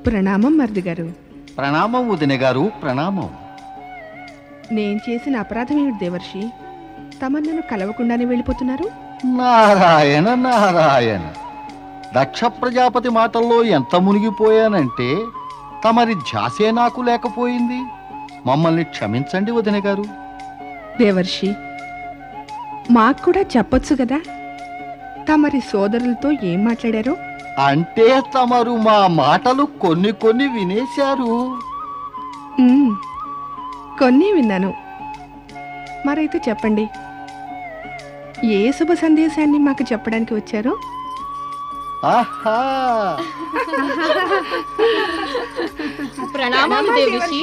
ప్రణామం మరిది గారు. ప్రణామం వదిన గారు, ప్రణామం. నేను చేసిన అపరాధం ఏమిటి దేవర్షి? తమన్నను కలవకుండానే వెళ్ళిపోతున్నారు. నారాయణ నారాయణ, దక్ష ప్రజాపతి మాటల్లో ఎంత మునిగిపోయానంటే తమరి ధ్యాసే నాకు లేకపోయింది. మమ్మల్ని క్షమించండి వదిన గారు. దేవర్షి, మాకు కూడా చెప్పొచ్చు కదా తమరి సోదరులతో ఏం మాట్లాడారో. అంటే తమరు మా మాటలు కొన్ని కొన్ని వినేశారు. కొన్ని విన్నాను. మరైతే చెప్పండి, ఏ శుభ సందేశాన్ని మాకు చెప్పడానికి వచ్చారో? ఆహా, ప్రణామాలు దేవర్షి.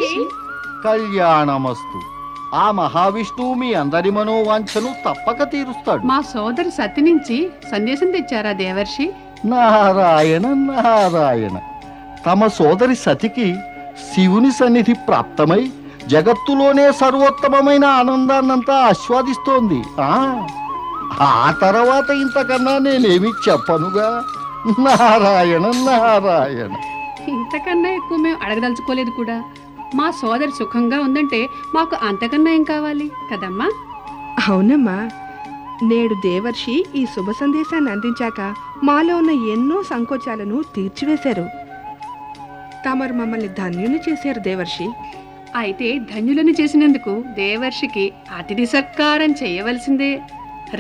కళ్యాణమస్తు. ఆ మహావిష్ణువు మీ అందరి మనోవాంఛను తప్పక తీరుస్తాడు. మా సోదరు సతి నుంచి సందేశం తెచ్చారా దేవర్షి? నారాయణ నారాయణ, తమ సోదరి సతికి శివుని సన్నిధి ప్రాప్తమై జగత్తులోనే సర్వోత్తమమైన ఆనందాన్నంతా ఆస్వాదిస్తోంది. ఆ తర్వాత ఇంతకన్నా నేనేమి చెప్పనుగా. నారాయణ నారాయణ. ఇంతకన్నా ఎక్కువ మేము అడగదలుచుకోలేదు కూడా. మా సోదరి సుఖంగా ఉందంటే మాకు అంతకన్నా ఏం కావాలి కదమ్మా? అవునమ్మా, నేడు దేవర్షి ఈ శుభ సందేశాన్ని అందించాక మాలో ఉన్న ఎన్నో సంకోచాలను తీర్చివేశారు. తమరు మమ్మల్ని ధన్యుని చేశారు దేవర్షి. అయితే ధన్యులను చేసినందుకు దేవర్షికి అతిథి సత్కారం చేయవలసిందే.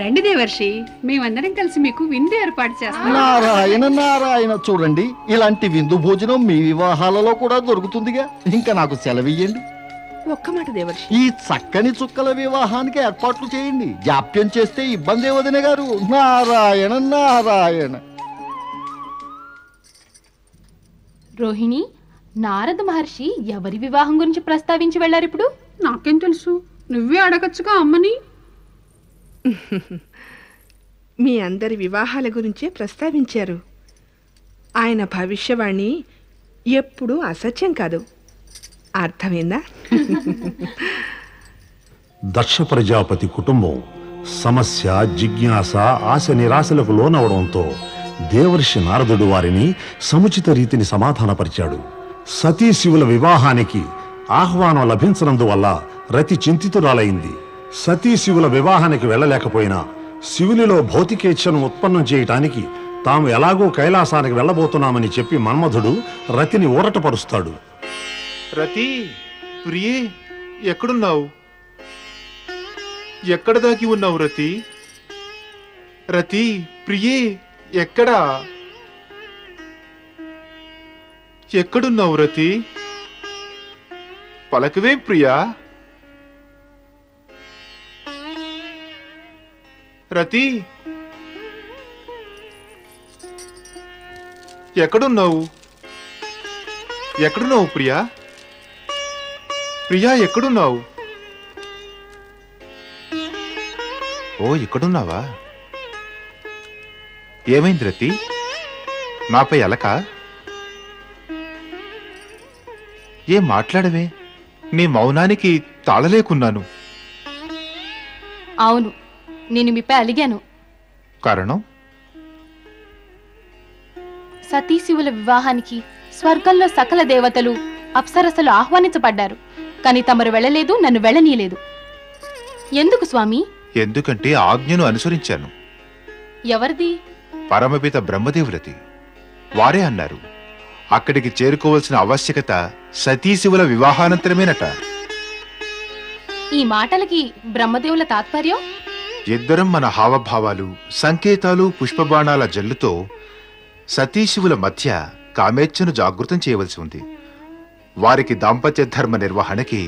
రండి దేవర్షి, మేమందరం కలిసి మీకు విందు ఏర్పాటు చేస్తాం. నారాయణ నారాయణ, చూడండి, ఇలాంటి విందు భోజనం మీ వివాహాలలో కూడా దొరుకుతుందిగా. ఇంకా నాకు సెలవియ్యండి. ఒక్క మాట దేవర్షి, ఈ చక్కని చుక్కల వివాహానికి ఏర్పాట్లు చేయండి. జాప్యం చేస్తే ఇబ్బంది వదిన గారు. నారాయణ నారాయణ. రోహిణి, నారద మహర్షి ఎవరి వివాహం గురించి ప్రస్తావించి వెళ్ళారు ఇప్పుడు? నాకేం తెలుసు, నువ్వే అడగచ్చుగా అమ్మని. మీ అందరి వివాహాల గురించే ప్రస్తావించారు. ఆయన భవిష్యవాణి ఎప్పుడూ అసత్యం కాదు. అర్థమైందా? దక్ష ప్రజాపతి కుటుంబం సమస్య, జిజ్ఞాస, ఆశ నిరాశలకు లోనవడంతో దేవర్షి నారదుడు వారిని సముచిత రీతిని సమాధానపరిచాడు. సతీ శివుల వివాహానికి ఆహ్వానం లభించనందువల్ల రతి చింతితురాలైంది. సతీ శివుల వివాహానికి వెళ్ళలేకపోయినా శివునిలో భౌతికేచ్ఛను ఉత్పన్నం చేయటానికి తాము ఎలాగో కైలాసానికి వెళ్ళబోతున్నామని చెప్పి మన్మధుడు రతిని ఊరటపరుస్తాడు. రతి, ప్రియే, ఎక్కడున్నావు? ఎక్కడ దాగి ఉన్నావు రతి? రతి, ప్రియే, ఎక్కడా? ఎక్కడున్నావు రతి? పలకవేం ప్రియా? రతి, ఎక్కడున్నావు? ఎక్కడున్నావు ప్రియా? ప్రియా, ఎక్కడున్నావు? ఓ, ఇక్కడున్నావా? ఏమైంది రతి? నాపై అలక? ఏం మాట్లాడవే? నీ మౌనానికి తాళలేకున్నాను. అవును, నేను మీపై అలిగాను. కారణం? సతీశివుల వివాహానికి స్వర్గంలో సకల దేవతలు, అప్సరసలు ఆహ్వానించబడ్డారు. కానీ తమరు వెళ్ళలేదు, నన్ను వెళ్ళనీయలేదు. ఎందుకు స్వామి? ఎందుకంటే ఆజ్ఞను అనుసరించాను. ఎవరిది? పరమపిత బ్రహ్మదేవులది. వారే అన్నారు, అక్కడికి చేరుకోవలసిన ఆవశ్యకత సతీశివుల వివాహానంతరమేనట. ఈ మాటలకి బ్రహ్మదేవుల తాత్పర్యం? ఇద్దరం మన హావభావాలు, సంకేతాలు, పుష్పబాణాల జల్లుతో సతీశివుల మధ్య కామేచ్ఛను జాగృతం చేయవలసి ఉంది. వారికి దాంపత్య ధర్మ నిర్వహణకి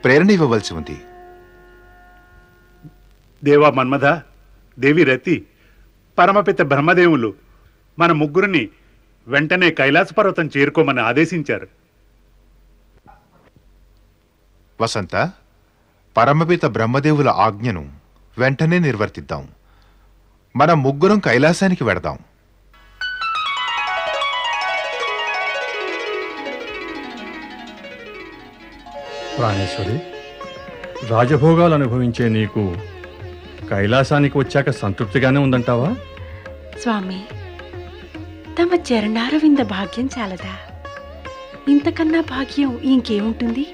ప్రేరణ ఇవ్వవలసి ఉంది. దేవా మన్మథ, దేవి రతి, పరమపిత బ్రహ్మదేవులు మన ముగ్గురిని వెంటనే కైలాస పర్వతం చేరుకోమని ఆదేశించారు. వసంత, పరమపిత బ్రహ్మదేవుల ఆజ్ఞను వెంటనే నిర్వర్తిద్దాం. మనం ముగ్గురం కైలాసానికి వెడదాం. ప్రాణేశ్వరి, రాజభోగాలు అనుభవించే నీకు కైలాసానికి వచ్చాక సంతృప్తిగానే ఉందంటావా? స్వామి, తమ చరణారవింద భాగ్యం చాలదా? ఇంతకన్నా భాగ్యం ఇంకేముంటుంది?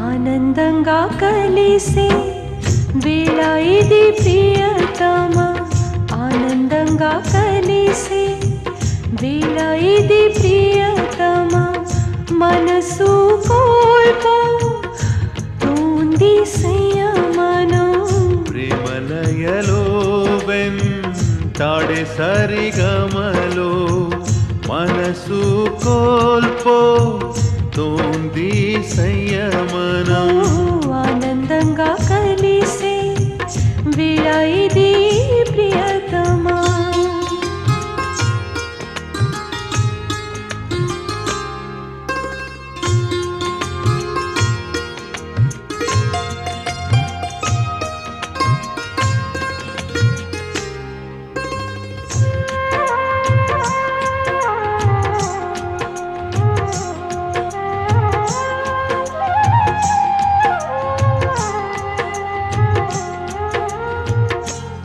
ఆనందంగా కలిసే వేళ ఇది ప్రియతమా, ఆనందంగా కలిసే వేళ ఇది ప్రియతమా, మనసు కోల్పోతుంది సంయమనం. ప్రేమలయలో వెంటాడే సరిగమలో మనసు కోల్పోతుంది సంయమనం. ఆనందంగా కలిసే వేళ ఇది ప్రియతమా.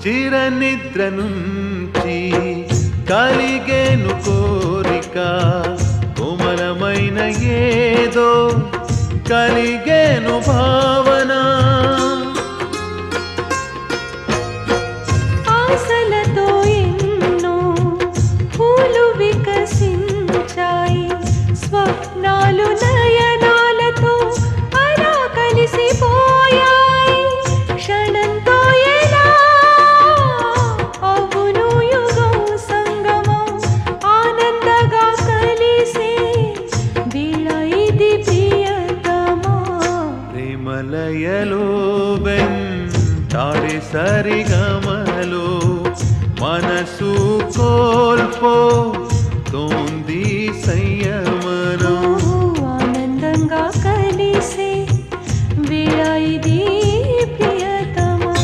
చిరనిద్ర నుంచి కలిగేను కోరిక, కోమలమైన ఏదో కలిగేను భావన. ఆశలతో ఎన్నో పూలు వికసించాయి, స్వప్నాలు నయనాలతో అలా కలిసిపోయాయి. క్షణంతో ఎలా అవును యుగం సంగమం, ఆనందగా కలిసే వేళ ఇది ప్రియతమా. ప్రేమలయలో వెంటాడే సరిగమలో మనసు కోల్పోతుంది సంయమనం. ఆనందంగా కలిసే వేళ ఇది ప్రియతమా.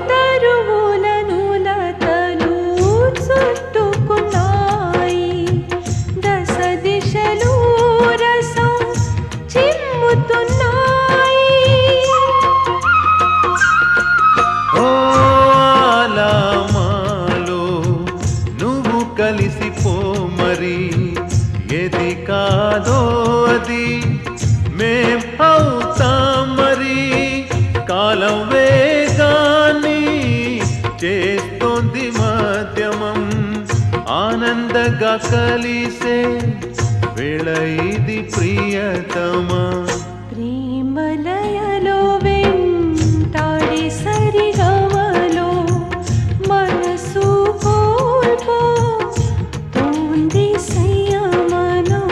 తరువులను లతలు చుట్టుకున్నాయి, దశ దిశలు రసం చిమ్ముతున్నాయి. ఓలామాలో నువ్వు కలిసిపో మరి, ఏది కాదో అది మేం అవుతాం మరి. కాలం వేగాన్ని చేస్తోంది మాధ్యమం, ఆనందంగా కలిసే వేళ ఇది ప్రియతమా. ప్రేమలయలో వెంటాడే సరిగమలో మనసు కోల్పోతుంది సంయమనం.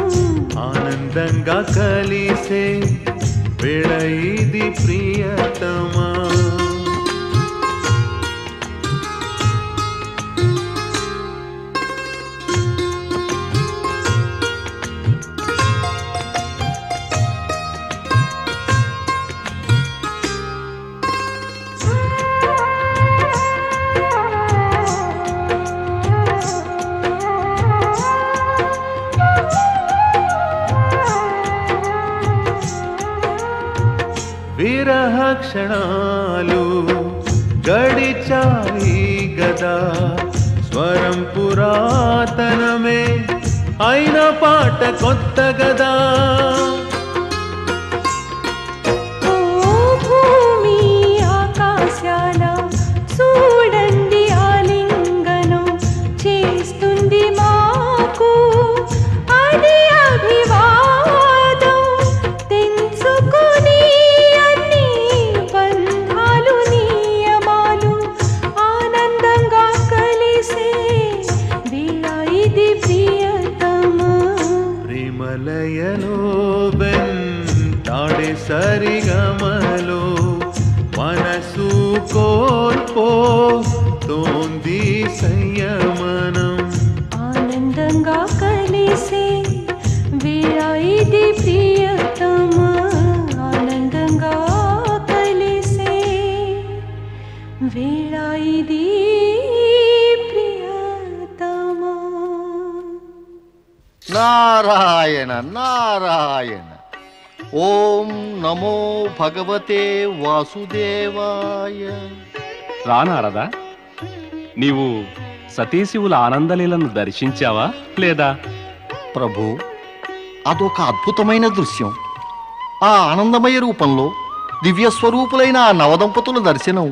ఆనందంగా కలిసే వేళ ఇది ప్రియతమా. విరహ క్షణాలు గడిచాయి గదా స్వరం పురాతనమే అయిన పాట కొత్త గదా ఓ భూమి ఆకాశాల చూడండి ఆలింగనం చేస్తుంది మాకు అది అభివాదం తెంచుకుని అన్ని బంధాలు నియమాలు ఆనందంగా కలిసే వేళ ఇది ప్రియతమా ప్రేమలయలో వెంటాడే సరిగమలో మనసు కోల్పోతోంది సంయమనం ఆనందంగా కలిసే వేళ ఇది ప్రియతమా ఆనందంగా కలిసే వేళ ఇది ప్రియతమా నారాయణ నారాయణ. ఓం నమో భగవతే వాసుదేవాయ. రానారదా నీవు సతీశివుల ఆనందలీలను దర్శించావా లేదా? ప్రభు, అదొక అద్భుతమైన దృశ్యం. ఆ ఆనందమయ రూపంలో దివ్యస్వరూపులైన ఆ నవదంపతుల దర్శనం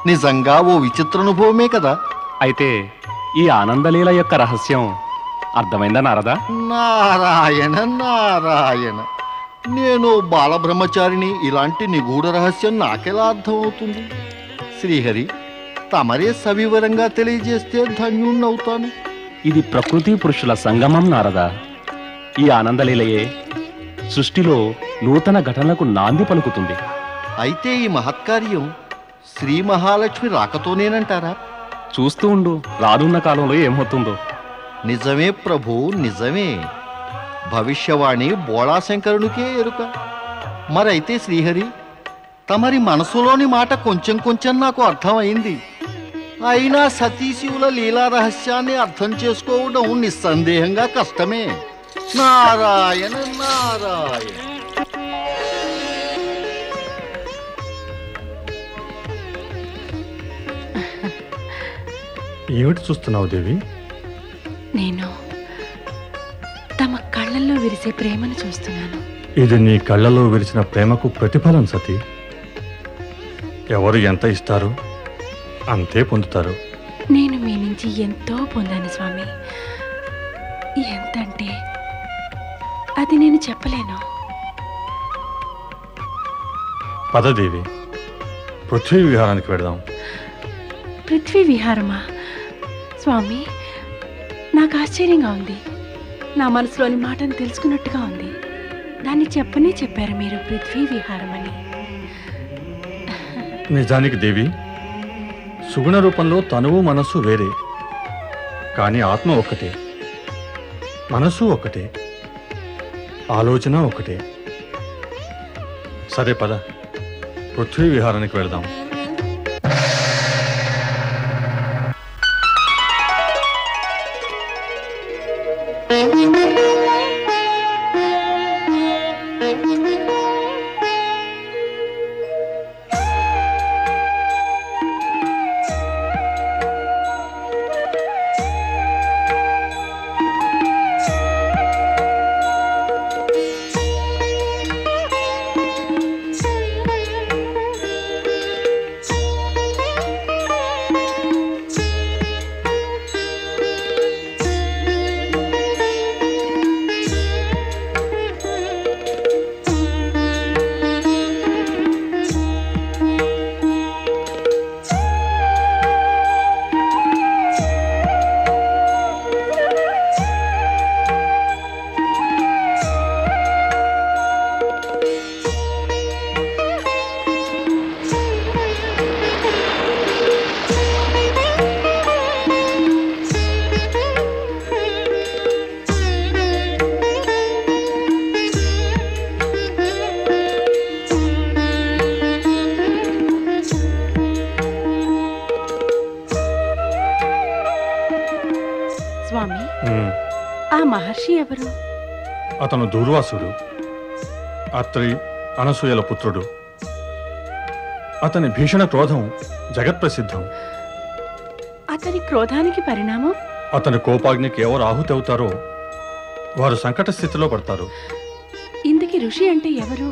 నిజంగా ఓ విచిత్రానుభవమే కదా. అయితే ఈ ఆనందలీల యొక్క రహస్యం అర్థమైందా నారదా? నారాయణ నారాయణ. నేను బాలబ్రహ్మచారిని, ఇలాంటి నిగూఢ రహస్యం నాకెలా అర్థమవుతుంది? శ్రీహరి, తమరే సవివరంగా తెలియజేస్తే ధన్యుణ్ణవుతాను. ఇది ప్రకృతి పురుషుల సంగమం నారదా. ఈ ఆనందలీలయే సృష్టిలో నూతన ఘటనలకు నాంది పలుకుతుంది. అయితే ఈ మహత్కార్యం శ్రీ మహాలక్ష్మి రాకతోనేనంటారా? చూస్తూ ఉండు, రానున్న కాలంలో ఏమవుతుందో. నిజమే ప్రభు, నిజమే. భవిష్యవాణి బోళాశంకరునికే ఎరుక. మరైతే శ్రీహరి, తమరి మనసులోని మాట కొంచెం కొంచెం నాకు అర్థమైంది. అయినా సతీశివుల లీలా రహస్యాన్ని అర్థం చేసుకోవడం నిస్సందేహంగా కష్టమే. నారాయణ నారాయణ. ఏమిటి చూస్తున్నావు దేవి? నేను తమ కళ్ళల్లో విరిసే ప్రేమను చూస్తున్నాను. ఇది నీ కళ్ళలో విరిచిన ప్రేమకు ప్రతిఫలం సతీ. ఎవరు ఎంత ఇస్తారో అంతే పొందుతారు. నేను మీ నుంచి ఎంతో పొందాను స్వామి. ఎంతంటే అది నేను చెప్పలేను. పదదేవి, పృథ్వీ విహారానికి వెళదాం. పృథ్వీ విహారమా? స్వామి, నాకు ఆశ్చర్యంగా ఉంది. నా మనసులోని మాటను తెలుసుకున్నట్టుగా ఉంది. దాన్ని చెప్పారు మీరు పృథ్వీ విహారం అని. నిజానికి దేవి, సుగుణ రూపంలో తనువు మనస్సు వేరే, కానీ ఆత్మ ఒక్కటే, మనసు ఒక్కటే, ఆలోచన ఒకటే. సరే పద, పృథ్వీ విహారానికి వెళదాం. స్వామి, ఆ మహర్షి ఎవరు? అతను దూర్వాసుడు, అత్రి అనసూయల పుత్రుడు. అతని భీషణ క్రోధం జగత్ప్రసిద్ధం. అతని క్రోధానికి పరిణామం? అతని కోపాగ్నికి ఎవరు ఆహుతి అవుతారో వారు సంకట స్థితిలో పడతారు. ఇందుకి ఋషి అంటే ఎవరు?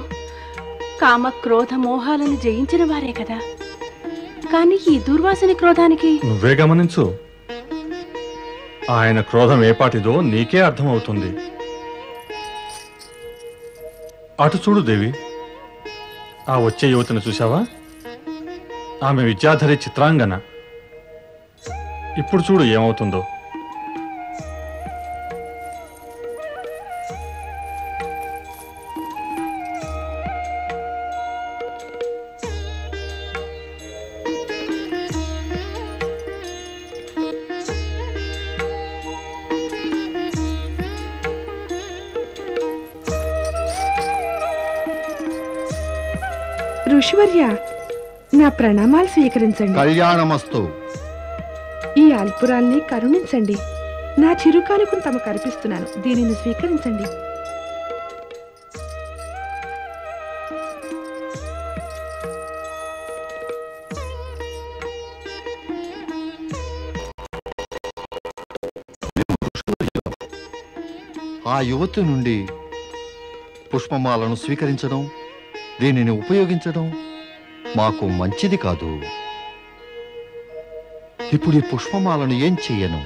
కామ క్రోధ మోహాలను జయించిన వారే కదా. కానీ ఈ దుర్వాసని క్రోధానికి నువ్వే గమనించు. ఆయన క్రోధం ఏపాటిదో నీకే అర్థమవుతుంది. అటు చూడు దేవి, ఆ వచ్చే యువతిని చూశావా? ఆమె విద్యాధరి చిత్రాంగన. ఇప్పుడు చూడు ఏమవుతుందో. ఋషివర్య, నా ప్రణామాలు స్వీకరించండి. కళ్యాణమస్తు. ఈ అల్పురాల్ని కరుణించండి. నా చిరుకానుకను తమకు అర్పిస్తున్నాను. దీనిని స్వీకరించండి. ఆ యువతి నుండి పుష్పమాలను స్వీకరించడం, దీనిని ఉపయోగించడం మాకు మంచిది కాదు. ఇప్పుడు ఈ పుష్పమాలను ఏం చెయ్యను?